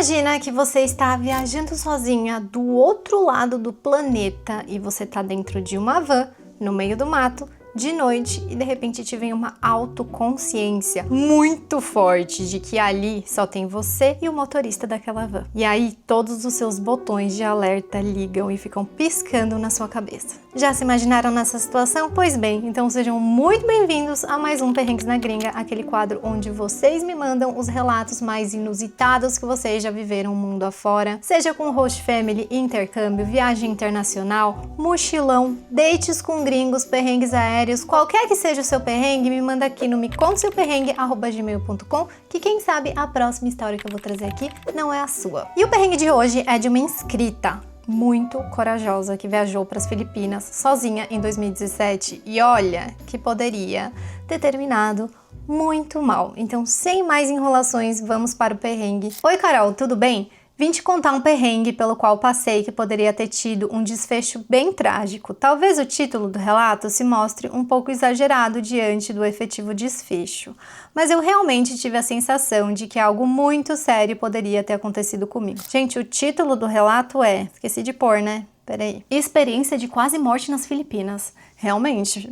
Imagina que você está viajando sozinha do outro lado do planeta e você está dentro de uma van, no meio do mato, de noite, e de repente te vem uma autoconsciência muito forte de que ali só tem você e o motorista daquela van. E aí todos os seus botões de alerta ligam e ficam piscando na sua cabeça. Já se imaginaram nessa situação? Pois bem, então sejam muito bem-vindos a mais um Perrengues na Gringa, aquele quadro onde vocês me mandam os relatos mais inusitados que vocês já viveram mundo afora, seja com host family, intercâmbio, viagem internacional, mochilão, dates com gringos, perrengues aéreos, qualquer que seja o seu perrengue, me manda aqui no meconteseuperrengue@gmail.com, que quem sabe a próxima história que eu vou trazer aqui não é a sua. E o perrengue de hoje é de uma inscrita muito corajosa que viajou para as Filipinas sozinha em 2017 e olha que poderia ter terminado muito mal. Então, sem mais enrolações, vamos para o perrengue. Oi, Carol, tudo bem? Vim te contar um perrengue pelo qual passei que poderia ter tido um desfecho bem trágico. Talvez o título do relato se mostre um pouco exagerado diante do efetivo desfecho, mas eu realmente tive a sensação de que algo muito sério poderia ter acontecido comigo. Gente, o título do relato é... Esqueci de pôr, né? Peraí. Experiência de quase morte nas Filipinas. Realmente...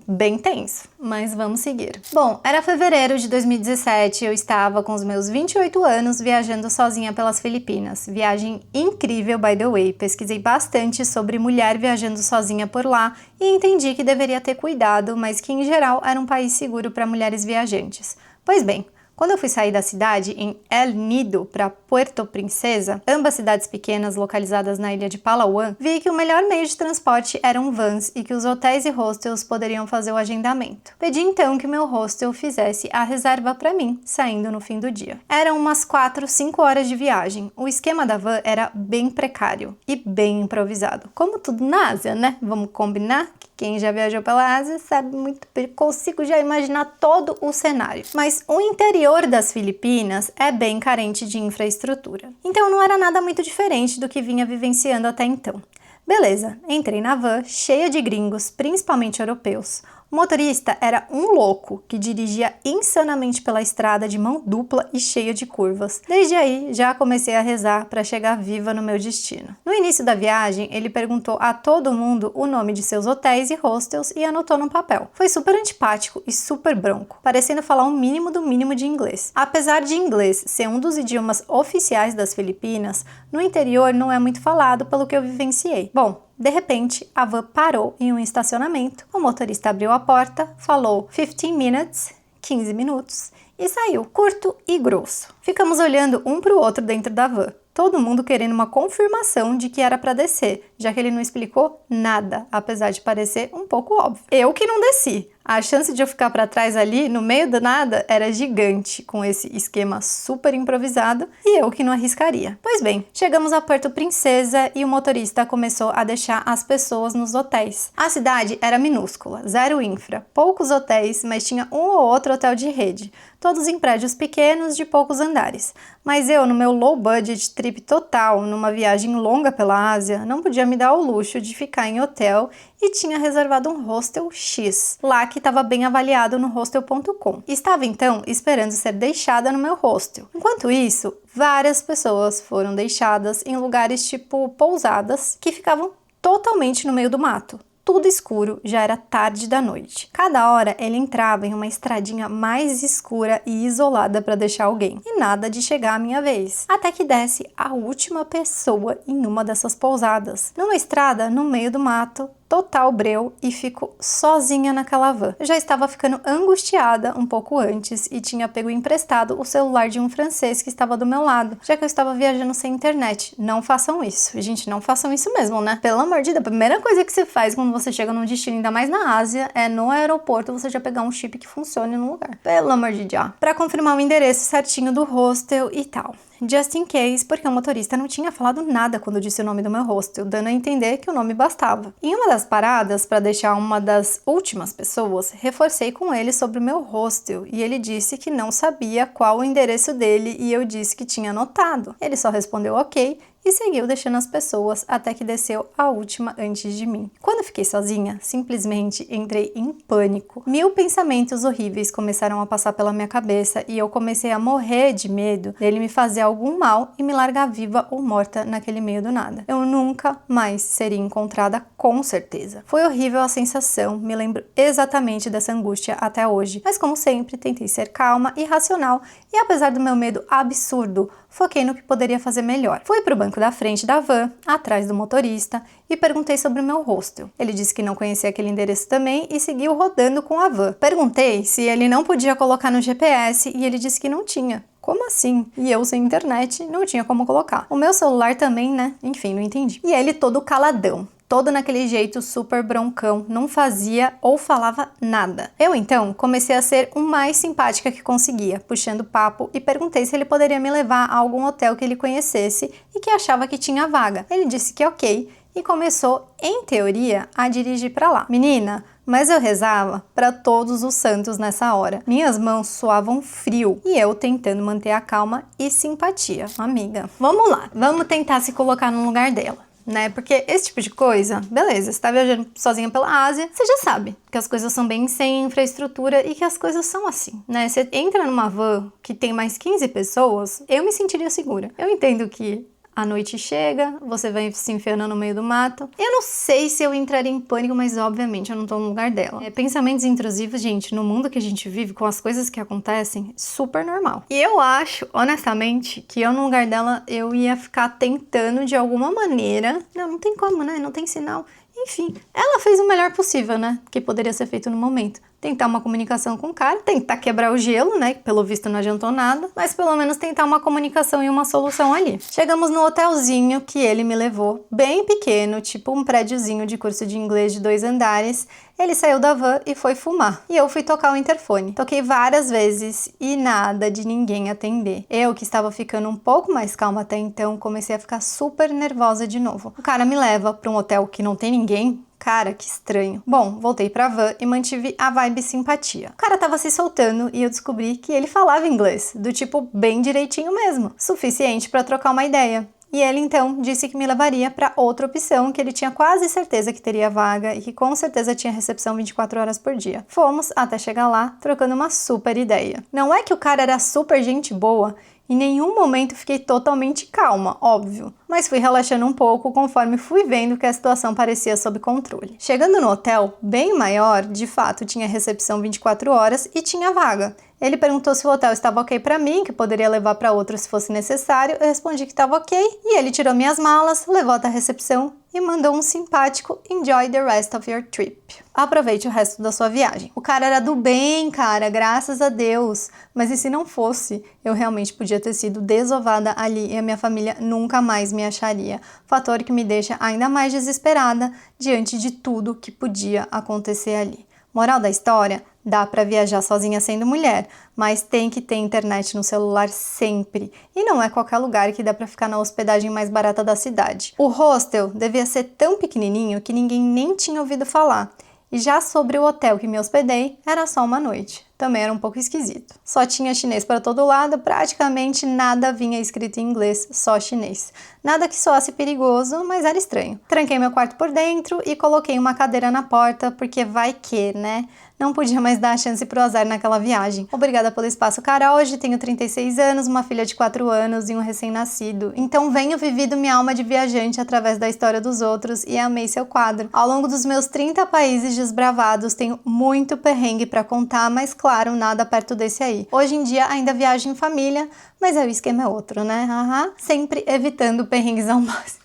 bem tenso, mas vamos seguir. Bom, era fevereiro de 2017, eu estava com os meus 28 anos viajando sozinha pelas Filipinas. Viagem incrível, by the way. Pesquisei bastante sobre mulher viajando sozinha por lá e entendi que deveria ter cuidado, mas que em geral era um país seguro para mulheres viajantes. Pois bem, quando eu fui sair da cidade, em El Nido, para Puerto Princesa, ambas cidades pequenas localizadas na ilha de Palawan, vi que o melhor meio de transporte eram vans e que os hotéis e hostels poderiam fazer o agendamento. Pedi então que meu hostel fizesse a reserva para mim, saindo no fim do dia. Eram umas 4, 5 horas de viagem. O esquema da van era bem precário e bem improvisado. Como tudo na Ásia, né? Vamos combinar? Quem já viajou pela Ásia sabe muito bem, consigo já imaginar todo o cenário. Mas o interior das Filipinas é bem carente de infraestrutura. Então não era nada muito diferente do que vinha vivenciando até então. Beleza, entrei na van, cheia de gringos, principalmente europeus. O motorista era um louco que dirigia insanamente pela estrada de mão dupla e cheia de curvas. Desde aí, já comecei a rezar para chegar viva no meu destino. No início da viagem, ele perguntou a todo mundo o nome de seus hotéis e hostels e anotou num papel. Foi super antipático e super bronco, parecendo falar um mínimo do mínimo de inglês. Apesar de inglês ser um dos idiomas oficiais das Filipinas, no interior não é muito falado pelo que eu vivenciei. Bom, de repente, a van parou em um estacionamento, o motorista abriu a porta, falou 15 minutes, 15 minutos, e saiu, curto e grosso. Ficamos olhando um para o outro dentro da van, todo mundo querendo uma confirmação de que era para descer, já que ele não explicou nada, apesar de parecer um pouco óbvio. Eu que não desci. A chance de eu ficar para trás ali, no meio do nada, era gigante, com esse esquema super improvisado, e eu que não arriscaria. Pois bem, chegamos a Puerto Princesa e o motorista começou a deixar as pessoas nos hotéis. A cidade era minúscula, zero infra, poucos hotéis, mas tinha um ou outro hotel de rede, todos em prédios pequenos de poucos andares. Mas eu, no meu low budget trip total, numa viagem longa pela Ásia, não podia me dar o luxo de ficar em hotel e tinha reservado um hostel X, lá que estava bem avaliado no hostel.com. Estava então esperando ser deixada no meu hostel. Enquanto isso, várias pessoas foram deixadas em lugares tipo pousadas, que ficavam totalmente no meio do mato. Tudo escuro, já era tarde da noite. Cada hora ele entrava em uma estradinha mais escura e isolada para deixar alguém. E nada de chegar a minha vez. Até que desce a última pessoa em uma dessas pousadas. Numa estrada no meio do mato, total breu, e fico sozinha naquela van. Eu já estava ficando angustiada um pouco antes e tinha pego emprestado o celular de um francês que estava do meu lado, já que eu estava viajando sem internet. Não façam isso. Gente, não façam isso mesmo, né? Pelo amor de Deus, a primeira coisa que você faz quando você chega num destino, ainda mais na Ásia, é no aeroporto você já pegar um chip que funcione no lugar. Pelo amor de Deus. Para confirmar o endereço certinho do hostel e tal. Just in case, porque o motorista não tinha falado nada quando disse o nome do meu hostel, dando a entender que o nome bastava. Em uma das paradas, para deixar uma das últimas pessoas, reforcei com ele sobre o meu hostel e ele disse que não sabia qual o endereço dele e eu disse que tinha anotado. Ele só respondeu ok e seguiu deixando as pessoas até que desceu a última antes de mim. Quando fiquei sozinha, simplesmente entrei em pânico. 1000 pensamentos horríveis começaram a passar pela minha cabeça e eu comecei a morrer de medo dele me fazer algum mal e me largar viva ou morta naquele meio do nada. Eu nunca mais seria encontrada, com certeza. Foi horrível a sensação, me lembro exatamente dessa angústia até hoje, mas como sempre, tentei ser calma e racional e apesar do meu medo absurdo, foquei no que poderia fazer melhor. Fui pro banco da frente da van, atrás do motorista, e perguntei sobre o meu hostel. Ele disse que não conhecia aquele endereço também e seguiu rodando com a van. Perguntei se ele não podia colocar no GPS e ele disse que não tinha. Como assim? E eu sem internet, não tinha como colocar. O meu celular também, né? Enfim, não entendi. E ele todo caladão. Todo naquele jeito super broncão, não fazia ou falava nada. Eu então comecei a ser o mais simpática que conseguia, puxando papo e perguntei se ele poderia me levar a algum hotel que ele conhecesse e que achava que tinha vaga. Ele disse que ok e começou, em teoria, a dirigir para lá. Menina, mas eu rezava para todos os santos nessa hora. Minhas mãos suavam frio e eu tentando manter a calma e simpatia. Amiga, vamos lá, vamos tentar se colocar no lugar dela. Né? Porque esse tipo de coisa, beleza, você tá viajando sozinha pela Ásia, você já sabe que as coisas são bem sem infraestrutura e que as coisas são assim, né? Você entra numa van que tem mais 15 pessoas, eu me sentiria segura. Eu entendo que a noite chega, você vai se enfiando no meio do mato. Eu não sei se eu entraria em pânico, mas obviamente eu não tô no lugar dela. Pensamentos intrusivos, gente, no mundo que a gente vive, com as coisas que acontecem, super normal. E eu acho, honestamente, que eu no lugar dela, eu ia ficar tentando de alguma maneira... Não tem como, né? Não tem sinal. Enfim, ela fez o melhor possível, né? Que poderia ser feito no momento. Tentar uma comunicação com o cara, tentar quebrar o gelo, né? Que pelo visto não adiantou nada, mas pelo menos tentar uma comunicação e uma solução ali. Chegamos no hotelzinho que ele me levou, bem pequeno, tipo um prédiozinho de curso de inglês de 2 andares. Ele saiu da van e foi fumar. E eu fui tocar o interfone. Toquei várias vezes e nada de ninguém atender. Eu, que estava ficando um pouco mais calma até então, comecei a ficar super nervosa de novo. O cara me leva para um hotel que não tem ninguém. Cara, que estranho. Bom, voltei pra van e mantive a vibe simpatia. O cara tava se soltando e eu descobri que ele falava inglês, do tipo bem direitinho mesmo, suficiente pra trocar uma ideia. E ele então disse que me levaria para outra opção, que ele tinha quase certeza que teria vaga e que com certeza tinha recepção 24 horas por dia. Fomos até chegar lá, trocando uma super ideia. Não é que o cara era super gente boa, em nenhum momento fiquei totalmente calma, óbvio, mas fui relaxando um pouco conforme fui vendo que a situação parecia sob controle. Chegando no hotel, bem maior, de fato tinha recepção 24 horas e tinha vaga. Ele perguntou se o hotel estava ok para mim, que poderia levar para outro se fosse necessário. Eu respondi que estava ok e ele tirou minhas malas, levou até a recepção e mandou um simpático "Enjoy the rest of your trip". Aproveite o resto da sua viagem. O cara era do bem, cara, graças a Deus. Mas e se não fosse? Eu realmente podia ter sido desovada ali e a minha família nunca mais me acharia. Fator que me deixa ainda mais desesperada diante de tudo que podia acontecer ali. Moral da história? Dá para viajar sozinha sendo mulher, mas tem que ter internet no celular sempre. E não é qualquer lugar que dá para ficar na hospedagem mais barata da cidade. O hostel devia ser tão pequenininho que ninguém nem tinha ouvido falar. E já sobre o hotel que me hospedei, era só uma noite. Também era um pouco esquisito. Só tinha chinês para todo lado, praticamente nada vinha escrito em inglês, só chinês. Nada que soasse perigoso, mas era estranho. Tranquei meu quarto por dentro e coloquei uma cadeira na porta, porque vai que, né? Não podia mais dar a chance pro azar naquela viagem. Obrigada pelo espaço, Carol. Hoje tenho 36 anos, uma filha de 4 anos e um recém-nascido. Então venho vivido minha alma de viajante através da história dos outros e amei seu quadro. Ao longo dos meus 30 países desbravados, tenho muito perrengue pra contar, mas claro, nada perto desse aí. Hoje em dia ainda viajo em família, mas aí o esquema é outro, né? Sempre evitando perrengues ao máximo.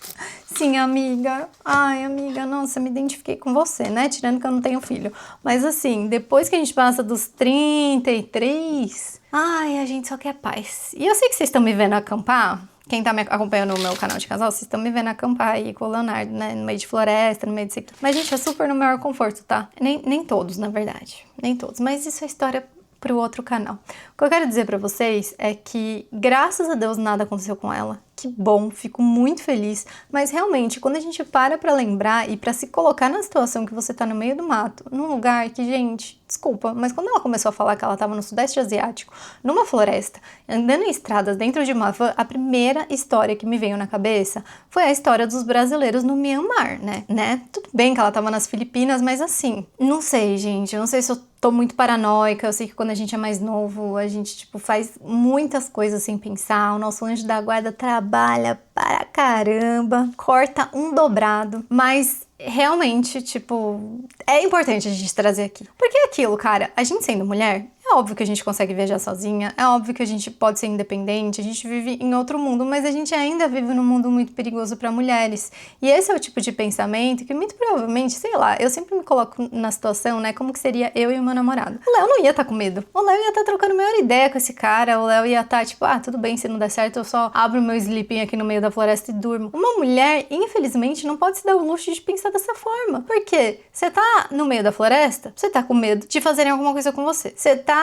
Sim, amiga. Ai, amiga, nossa, me identifiquei com você, né? Tirando que eu não tenho filho. Mas assim, depois que a gente passa dos 33, ai, a gente só quer paz. E eu sei que vocês estão me vendo acampar. Quem tá me acompanhando no meu canal de casal, vocês estão me vendo acampar aí com o Leonardo, né? No meio de floresta, no meio de sequidão. Mas, gente, é super no maior conforto, tá? Nem todos, na verdade. Nem todos. Mas isso é história pro outro canal. O que eu quero dizer pra vocês é que, graças a Deus, nada aconteceu com ela. Que bom, fico muito feliz, mas realmente, quando a gente para pra lembrar e pra se colocar na situação que você tá no meio do mato, num lugar que, gente, desculpa, mas quando ela começou a falar que ela tava no Sudeste Asiático, numa floresta, andando em estradas dentro de uma van, a primeira história que me veio na cabeça foi a história dos brasileiros no Myanmar, né? Tudo bem que ela tava nas Filipinas, mas assim, não sei, gente, eu não sei se eu tô muito paranoica, eu sei que quando a gente é mais novo, a gente, tipo, faz muitas coisas sem pensar, o nosso anjo da guarda trabalha para caramba, corta um dobrado, mas realmente, tipo, é importante a gente trazer aqui. Porque é aquilo, cara, a gente sendo mulher, é óbvio que a gente consegue viajar sozinha, é óbvio que a gente pode ser independente, a gente vive em outro mundo, mas a gente ainda vive num mundo muito perigoso para mulheres. E esse é o tipo de pensamento que muito provavelmente, sei lá, eu sempre me coloco na situação, né, como que seria eu e o meu namorado. O Léo não ia estar com medo, o Léo ia estar trocando maior ideia com esse cara, o Léo ia estar tipo, ah, tudo bem, se não der certo eu só abro meu sleeping aqui no meio da floresta e durmo. Uma mulher, infelizmente, não pode se dar o luxo de pensar dessa forma. Por quê? Você tá no meio da floresta, você tá com medo de fazerem alguma coisa com você. Você tá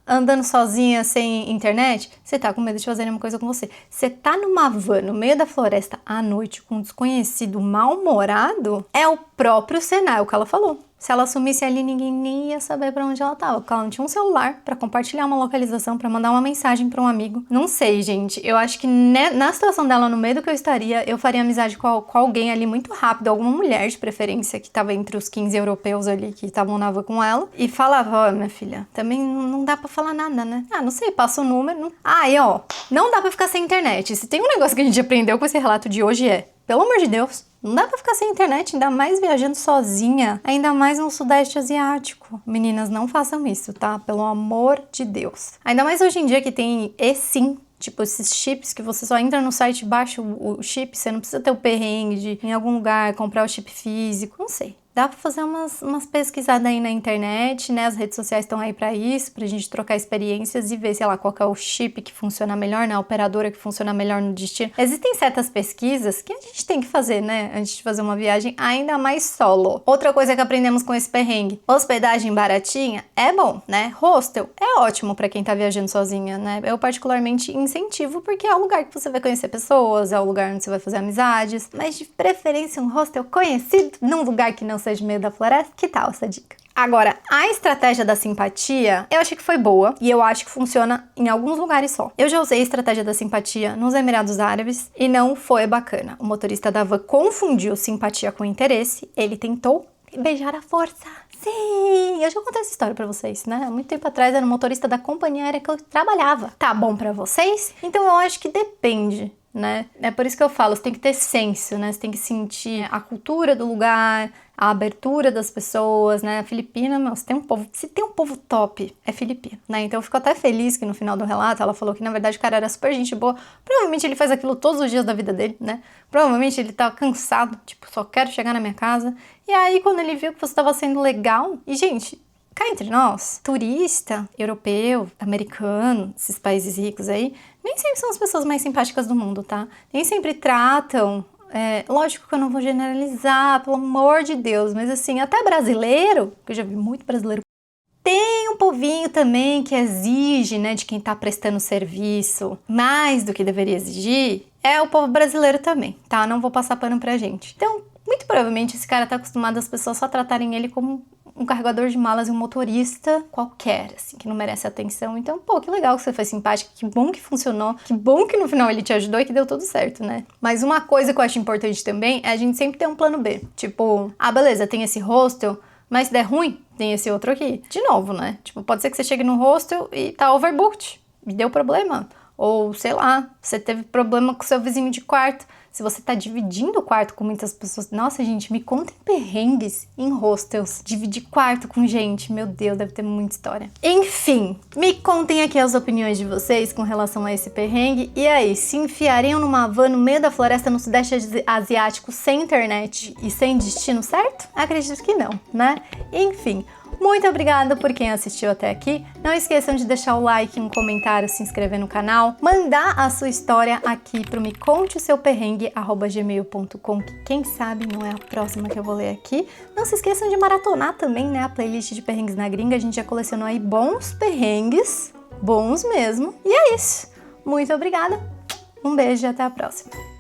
andando sozinha sem internet, você tá com medo de fazerem uma coisa com você. Você tá numa van no meio da floresta à noite com um desconhecido mal-humorado, é o próprio cenário que ela falou. Se ela sumisse ali, ninguém nem ia saber pra onde ela tava, porque ela não tinha um celular pra compartilhar uma localização, pra mandar uma mensagem pra um amigo. Não sei, gente. Eu acho que na situação dela, no meio do que eu estaria, eu faria amizade com alguém ali muito rápido, alguma mulher de preferência que tava entre os 15 europeus ali que estavam na van com ela, e falava, ó, minha filha, também não dá pra falar nada, né? Ah, não sei, passa o número. Não... Ah, e ó, não dá pra ficar sem internet. Se tem um negócio que a gente aprendeu com esse relato de hoje pelo amor de Deus, não dá pra ficar sem internet, ainda mais viajando sozinha, ainda mais no Sudeste Asiático. Meninas, não façam isso, tá? Pelo amor de Deus. Ainda mais hoje em dia que tem eSIM, tipo esses chips que você só entra no site e baixa o chip, você não precisa ter o perrengue de ir em algum lugar, comprar o chip físico, não sei. Dá pra fazer umas pesquisadas aí na internet, né? As redes sociais estão aí pra isso, pra gente trocar experiências e ver, sei lá, qual que é o chip que funciona melhor, né? A operadora que funciona melhor no destino. Existem certas pesquisas que a gente tem que fazer, né? Antes de fazer uma viagem, ainda mais solo. Outra coisa que aprendemos com esse perrengue. Hospedagem baratinha é bom, né? Hostel é ótimo pra quem tá viajando sozinha, né? Eu particularmente incentivo porque é o lugar que você vai conhecer pessoas, é o lugar onde você vai fazer amizades, mas de preferência um hostel conhecido, num lugar que não seja de meio da floresta. Que tal essa dica? Agora, a estratégia da simpatia, eu achei que foi boa e eu acho que funciona em alguns lugares só. Eu já usei a estratégia da simpatia nos Emirados Árabes e não foi bacana. O motorista da van confundiu simpatia com interesse, ele tentou beijar à força. Sim, eu já contei essa história pra vocês, né? Há muito tempo atrás era um motorista da companhia aérea que eu trabalhava. Tá bom pra vocês? Então eu acho que depende, né? É por isso que eu falo, você tem que ter senso, né? Você tem que sentir a cultura do lugar, a abertura das pessoas, né? A Filipina, meu, se tem um povo top, é filipino, né? Então eu fico até feliz que no final do relato ela falou que na verdade o cara era super gente boa. Provavelmente ele faz aquilo todos os dias da vida dele, né? Provavelmente ele tá cansado, tipo, só quero chegar na minha casa. E aí quando ele viu que você tava sendo legal, e gente, cá entre nós, turista, europeu, americano, esses países ricos aí, nem sempre são as pessoas mais simpáticas do mundo, tá? Nem sempre tratam... lógico que eu não vou generalizar, pelo amor de Deus, mas assim, até brasileiro, que eu já vi muito brasileiro, tem um povinho também que exige, né, de quem tá prestando serviço, mais do que deveria exigir, é o povo brasileiro também, tá? Não vou passar pano pra gente. Então, muito provavelmente esse cara tá acostumado as pessoas só tratarem ele como um carregador de malas e um motorista qualquer, assim, que não merece atenção. Então, pô, que legal que você foi simpática, que bom que funcionou, que bom que no final ele te ajudou e que deu tudo certo, né? Mas uma coisa que eu acho importante também é a gente sempre ter um plano B. Tipo, ah, beleza, tem esse hostel, mas se der ruim, tem esse outro aqui. De novo, né? Tipo, pode ser que você chegue no hostel e tá overbooked, e deu problema. Ou, sei lá, você teve problema com seu vizinho de quarto. Se você tá dividindo o quarto com muitas pessoas... Nossa, gente, me contem perrengues em hostels. Dividir quarto com gente, meu Deus, deve ter muita história. Enfim, me contem aqui as opiniões de vocês com relação a esse perrengue. E aí, se enfiariam numa van no meio da floresta no Sudeste Asiático sem internet e sem destino certo? Acredito que não, né? Enfim... Muito obrigada por quem assistiu até aqui. Não esqueçam de deixar o like, um comentário, se inscrever no canal, mandar a sua história aqui pro meconteseuperrengue@gmail.com, que quem sabe não é a próxima que eu vou ler aqui. Não se esqueçam de maratonar também, né, a playlist de perrengues na gringa. A gente já colecionou aí bons perrengues, bons mesmo. E é isso. Muito obrigada. Um beijo e até a próxima.